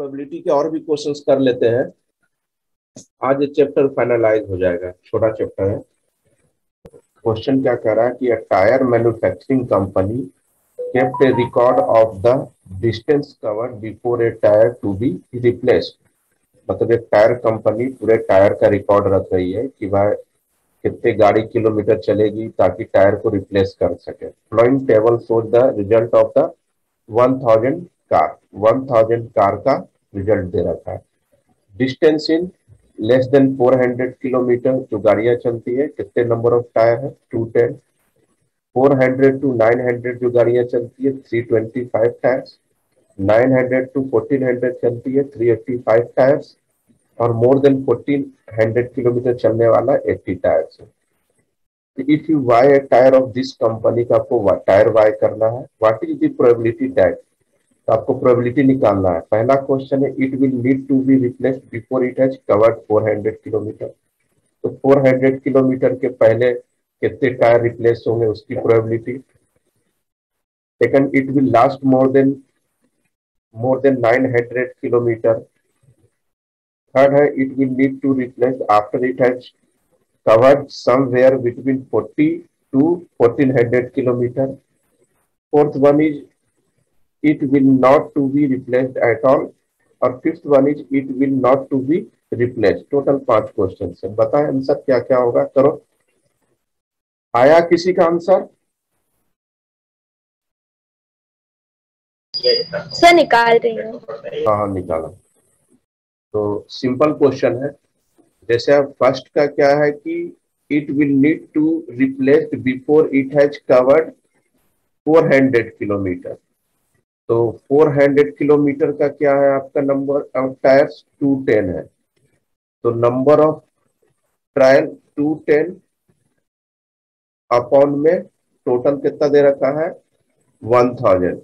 Probability के और भी क्वेश्चंस कर लेते हैं। आज ये चैप्टर फाइनलाइज हो जाएगा, छोटा चैप्टर है। क्वेश्चन क्या कह रहा है कि a tyre manufacturing company kept A record of the distance covered before A tier two be replaced. मतलब एक टायर कंपनी पूरे टायर का रिकॉर्ड रख रही है कि वह कितने गाड़ी किलोमीटर चलेगी ताकि टायर को रिप्लेस कर सके। Following table shows the result of the 1000 car 1000 car का रिजल्ट दे रखा है। Distance in less than 400 kilometre जो गाड़ियां चलती है, कितने नंबर ऑफ टायर है 210। 400 टू 900 जो गाड़ियां चलती है 325 टायर्स। 900 टू 1400 चलती है 385 टायर्स। और मोर देन 1400 किलोमीटर चलने वाला 80 टायर्स है। If you buy a tyre of this company का आपको टायर बाय करना है, what is the probability that. तो आपको प्रोबेबिलिटी निकालना है। पहला क्वेश्चन है it will need to be replaced before it has covered 400 kilometre. तो 400 किलोमीटर के पहले कितने टायर रिप्लेस होंगे उसकी probability. Second, it will last more than 900 kilometre. Third है it will need to replace after it has covered somewhere between 40 to 1400 kilometre. Fourth one is it will not to be replaced at all। और fifth one is it will not to be replaced। Total 5 question है। बताएं answer क्या क्या होगा, करो। आया किसी का आंसर? सर निकाल रही हूँ। हाँ निकालो। तो सिंपल क्वेश्चन है। जैसे अब फर्स्ट का क्या है कि it will need to replace before it has covered 400 kilometre. तो 400 किलोमीटर का क्या है आपका नंबर ऑफ टायर्स 210 है। तो नंबर ऑफ ट्रायल 210 अपॉन में टोटल कितना दे रखा है 1000।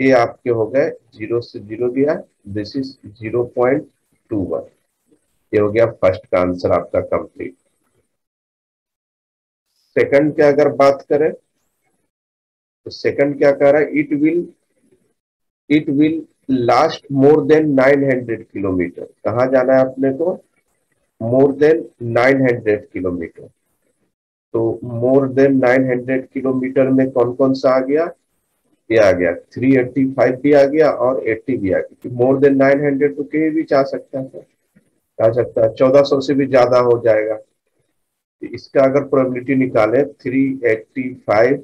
ये आपके हो गए 0 से 0 गया, दिस इज 0.21। ये हो गया फर्स्ट का आंसर आपका कंप्लीट। सेकंड क्या अगर बात करें तो सेकंड क्या कह रहा है it will last more than 900 kilometre. कहाँ जाना है अपने को, मोर देन 900 किलोमीटर। तो मोर देन 900 किलोमीटर में कौन कौन सा आ गया, ये आ गया 385 भी आ गया और 80 भी आ गया। मोर देन 900 तो कहीं भी जा सकता है, जा सकता है 1400 से भी ज्यादा हो जाएगा। तो इसका अगर प्रोबेबिलिटी निकाले 385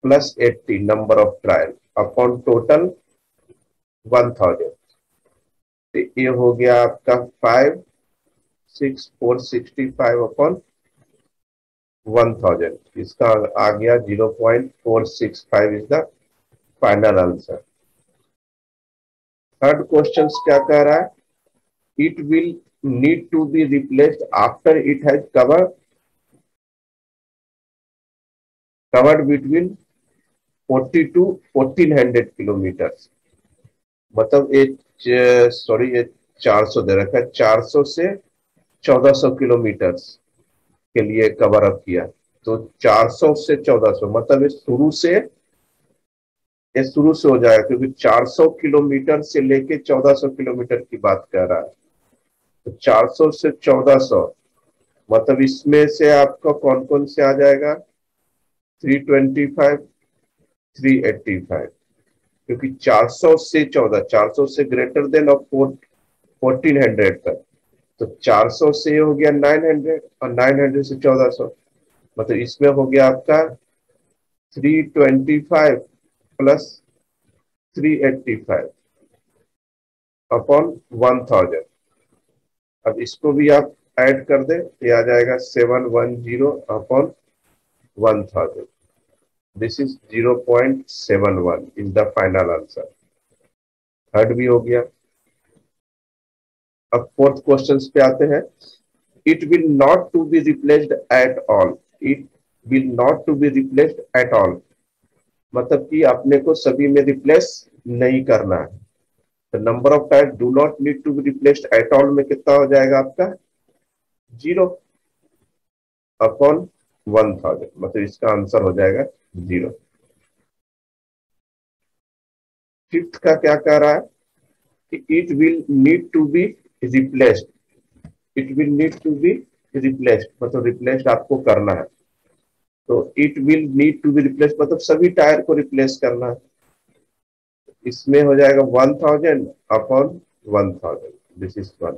plus 80 number of trial upon total 1000। तो ये हो गया आपका 56465 अपॉन 1000। इसका आ गया 0.465 is the final answer. Third question क्या कह रहा है, it will need to be replaced after it has covered between 40 to 1400 kilometre. मतलब एक सॉरी ये 400 दे रखा है, 400 से 1400 किलोमीटर के लिए कवर अप किया। तो 400 से 1400 मतलब ये शुरू से हो जाएगा, क्योंकि 400 किलोमीटर से लेके 1400 किलोमीटर की बात कर रहा है। तो 400 से 1400 मतलब इसमें से आपका कौन कौन से आ जाएगा 325 385। क्योंकि 400 से 400 से ग्रेटर देन और 1400 तक। तो 400 से हो गया 900 और 900 से 1400 मतलब इसमें हो गया आपका 325 प्लस 385 अपॉन 1000। अब इसको भी आप ऐड कर दे, ये आ जाएगा 710 upon 1000। This is 0.71 is the final answer. Third भी हो गया। अब फोर्थ क्वेश्चन पे आते हैं। It will not to be replaced at all. It will not to be replaced at all मतलब कि अपने को सभी में रिप्लेस नहीं करना है। तो number of tyre do not need to be replaced at all में कितना हो जाएगा आपका 0 अपॉन 1000 मतलब इसका आंसर हो जाएगा 0। फिफ्थ का क्या कह रहा है कि it will need to be replaced, it will need to be replaced मतलब रिप्लेस्ड आपको करना है। तो it will need to be replace मतलब सभी टायर को रिप्लेस करना है। इसमें हो जाएगा 1000 अपॉन 1000, दिस इज 1।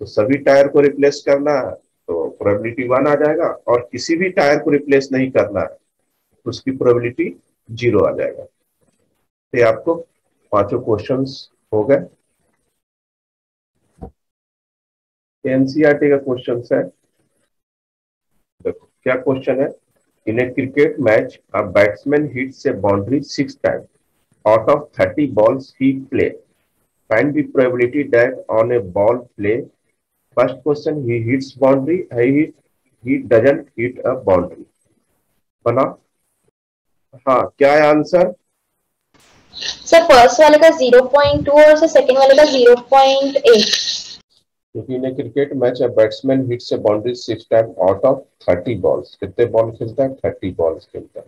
तो सभी टायर को रिप्लेस करना है तो प्रोबेबिलिटी 1 आ जाएगा, और किसी भी टायर को रिप्लेस नहीं करना है तो उसकी प्रोबेबिलिटी 0 आ जाएगा। तो ये आपको पांचों क्वेश्चंस हो गए। एनसीईआरटी का क्वेश्चन है, देखो क्या क्वेश्चन है। In a cricket match a batsman hits a boundary 6 times out of 30 balls he play. Find the probability that on a ball play, first question he hits boundary, he doesn't hit a boundary. बना? हाँ, क्या है answer? Sir first वाले का 0.2 और sir second वाले का 0.8। क्योंकि in cricket match a batsman hits a boundary 6 time out of 30 balls. कितने बॉल खेलता है? 30 बॉल्स खेलता है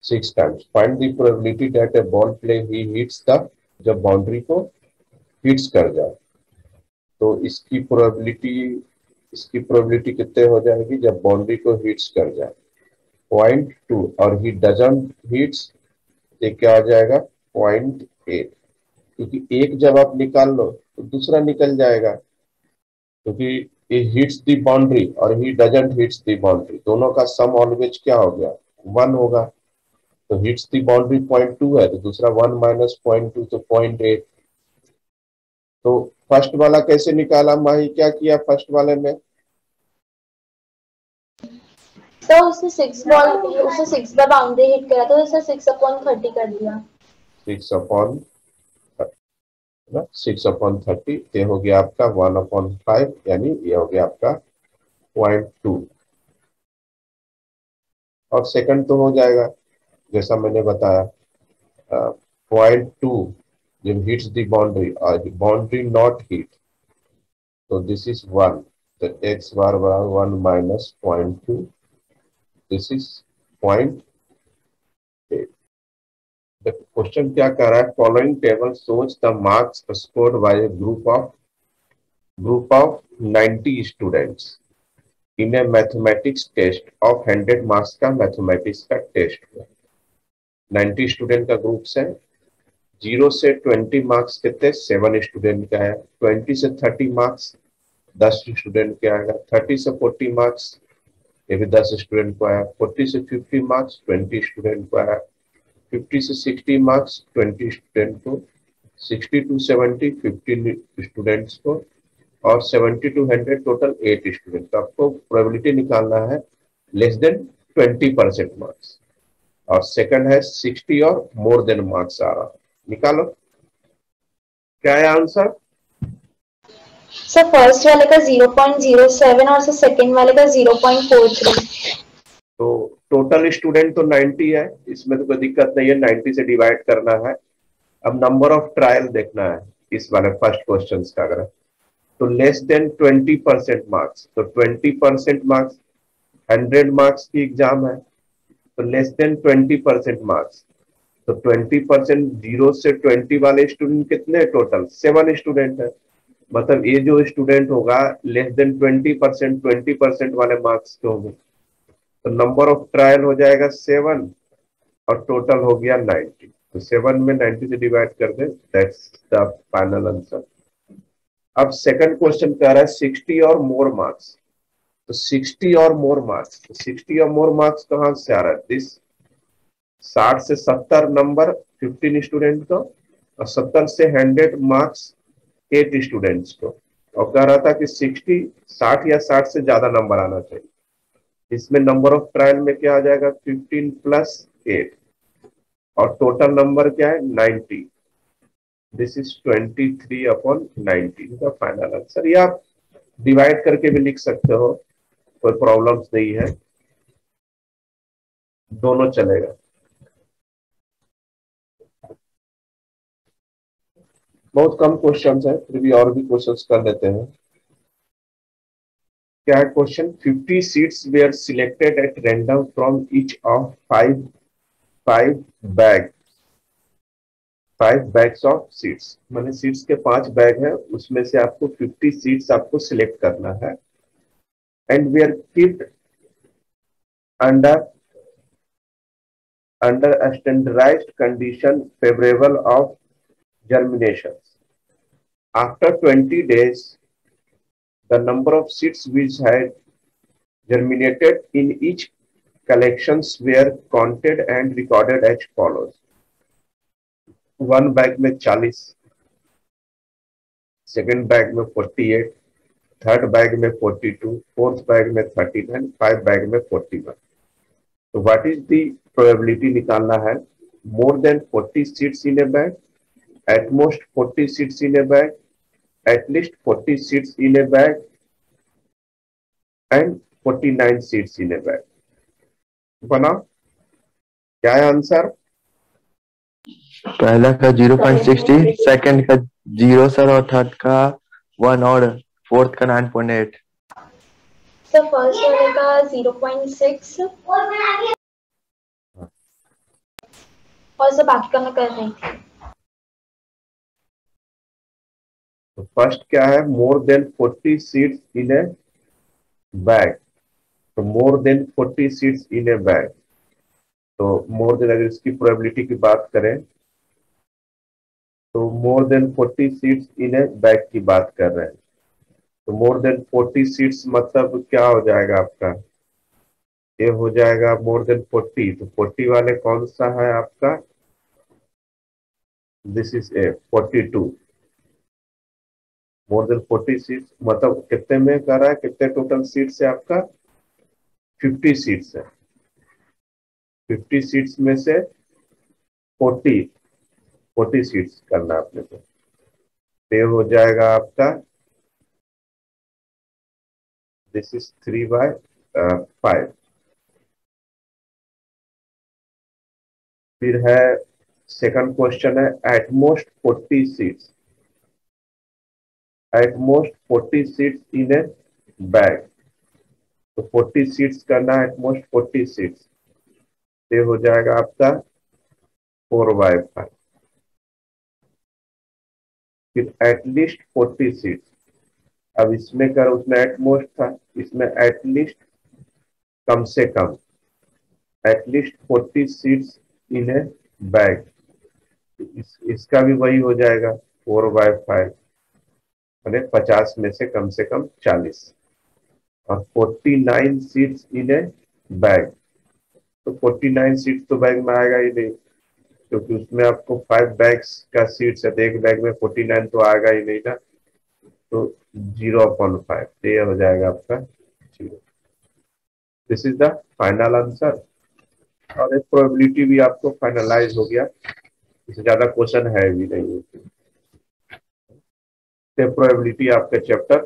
6 times. Find the probability that A ball play he hits the, जब बाउंड्री को हिट्स कर जाए तो इसकी प्रोबेबिलिटी कितने हो जाएगी जब बाउंड्री को हिट्स कर जाए? 0.2 और ही डजंट हिट्स, ये क्या हो जाएगा? 0.8। क्योंकि एक जब आप निकाल लो तो दूसरा निकल जाएगा, क्योंकि ये हिट्स दी बाउंड्री और he doesn't hits the boundary, दोनों का सम ऑलवेज क्या हो गया? 1 होगा। तो हिट्स दी बाउंड्री 0.2 है तो दूसरा 1 माइनस 0.2 तो 0.8। तो फर्स्ट वाला कैसे निकाला माही, क्या किया फर्स्ट वाले में? सर उसने 6 बार बाउंड्री हिट करा तो सर 6/30 कर दिया। 6/30 ये हो गया आपका 1/5, यानी ये हो गया आपका 0.2। और सेकंड तो हो जाएगा जैसा मैंने बताया, 0.2 जब हिट्स द बाउंड्री और बाउंड्री नॉट हिट तो दिस इज 1, तो x बार बराबर 1 माइनस 0.2, दिस इज 0.8। क्वेश्चन क्या कर रहा है? Following table shows the marks scored by a group of 90 students in a mathematics test of 100 marks का मैथमेटिक्स का टेस्ट हुआ। 90 स्टूडेंट का ग्रुप है। 0 से 20 मार्क्स कितने? 7 स्टूडेंट का है। 20 से 30 मार्क्स 10 स्टूडेंट के आएगा। 30 से 40 मार्क्स ये भी 10 स्टूडेंट को आया। 40 से 50 मार्क्स 20 स्टूडेंट को आया। 50 से 60 मार्क्स 20 स्टूडेंट को। 60 टू 70 15 स्टूडेंट्स को, और 70 टू 100 टोटल 8 स्टूडेंट। तो आपको प्रोबेबिलिटी निकालना है लेस देन 20% मार्क्स, और सेकंड है 60 और मोर देन मार्क्स आ रहा। निकालो क्या है आंसर? सर फर्स्ट वाले का 0.07 और सर सेकंड वाले का 0.43। तो टोटल स्टूडेंट तो 90 है, इसमें तो कोई दिक्कत नहीं है, 90 से डिवाइड करना है। अब नंबर ऑफ ट्रायल देखना है इस वाले फर्स्ट क्वेश्चन का। अगर तो लेस देन 20% मार्क्स, तो 20% मार्क्स 100 मार्क्स की एग्जाम है, तो लेस देन 20% मार्क्स। तो 20%, 0 से 20 वाले स्टूडेंट कितने? टोटल 7 स्टूडेंट है। मतलब ये जो स्टूडेंट होगा लेस देन 20%, 20% वाले मार्क्स के होंगे, तो नंबर ऑफ ट्रायल हो जाएगा 7 और टोटल हो गया 90। तो 7 में 90 से डिवाइड कर दे, दैट्स द फाइनल आंसर। अब सेकंड क्वेश्चन कह रहा है 60 और मोर मार्क्स। तो 60 और मोर मार्क्स, तो 60 और मोर मार्क्स कहां से आ रहा है? दिस 60 से 70 नंबर 15 स्टूडेंट को, और 70 से 100 मार्क्स 8 स्टूडेंट्स को। और कह रहा था कि 60 या 60 से ज्यादा नंबर आना चाहिए। इसमें नंबर ऑफ ट्रायल में क्या आ जाएगा? 15 प्लस 8, और टोटल नंबर क्या है? 90। दिस इज 23/90 का फाइनल आंसर। या आप डिवाइड करके भी लिख सकते हो, कोई प्रॉब्लम्स नहीं है, दोनों चलेगा। बहुत कम क्वेश्चंस है, फिर भी और भी क्वेश्चंस कर लेते हैं। क्या है question? 50 seeds were selected at random from each of 5 bag 5 bags of seeds, मैंने सीड्स के 5 बैग है, उसमें से आपको 50 सीड्स आपको सिलेक्ट करना है। And we are keeped under a standardized condition favorable of germination. After 20 days, the number of seeds which had germinated in each collections were counted and recorded as follows. 1 bag में 40, second bag में 48, third bag में 42, fourth bag में 39, 5 bag में 41। तो what is the probability निकालना है? More than 40 seeds in a bag, at most 40 seeds in a bag, at least 40 seeds in a bag and 49 seeds in a bag. बना क्या है answer? पहला का 0.60, सेकंड का 0 सर, और थर्ड का 1 और फोर्थ का 9.8। सर फर्स्ट वाले का 0.6 और सर बाकी का मैं कर रही थी। तो फर्स्ट क्या है? More than 40 seeds in a bag. तो more than 40 seeds in a bag, तो मोर देन, अगर इसकी प्रोबेबिलिटी की बात करें तो more than 40 seeds in a bag की बात कर रहे हैं। तो मोर देन 40 सीड्स मतलब क्या हो जाएगा आपका? ये हो जाएगा मोर देन 40। तो 40 वाले कौन सा है आपका? This is a 42। More than 40 seeds मतलब कितने में कर रहा है? कितने टोटल सीड्स है आपका? 50 सीड्स है। 50 सीड्स में से 40 सीड्स करना है अपने को। ये हो जाएगा आपका, दिस इज 3/5। फिर है सेकंड क्वेश्चन है at most 40 seeds, at most 40 seeds in a bag. तो 40 सीड्स करना है, एटमोस्ट 40 सीड्स, ये हो जाएगा आपका 4/5। फिर एटलीस्ट 40 सीड्स, अब इसमें कर, उसमें एटमोस्ट था, इसमें एटलीस्ट कम से कम, at least 40 seeds in a bag. इसका भी वही हो जाएगा 4/5, मैंने 50 में से कम 40। और 49 सीड्स इन ए बैग, तो 49 सीड्स तो बैग में आएगा ही नहीं, क्योंकि उसमें आपको 5 बैग्स का सीड्स है, तो एक बैग में 49 तो आएगा ही नहीं ना। तो 0/5, ये हो जाएगा आपका 0। This is the final answer. और एक प्रोबेबिलिटी भी आपको फाइनलाइज हो गया, इससे ज्यादा क्वेश्चन है भी नहीं। प्रोबेबिलिटी आपका चैप्टर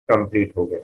कंप्लीट हो गया।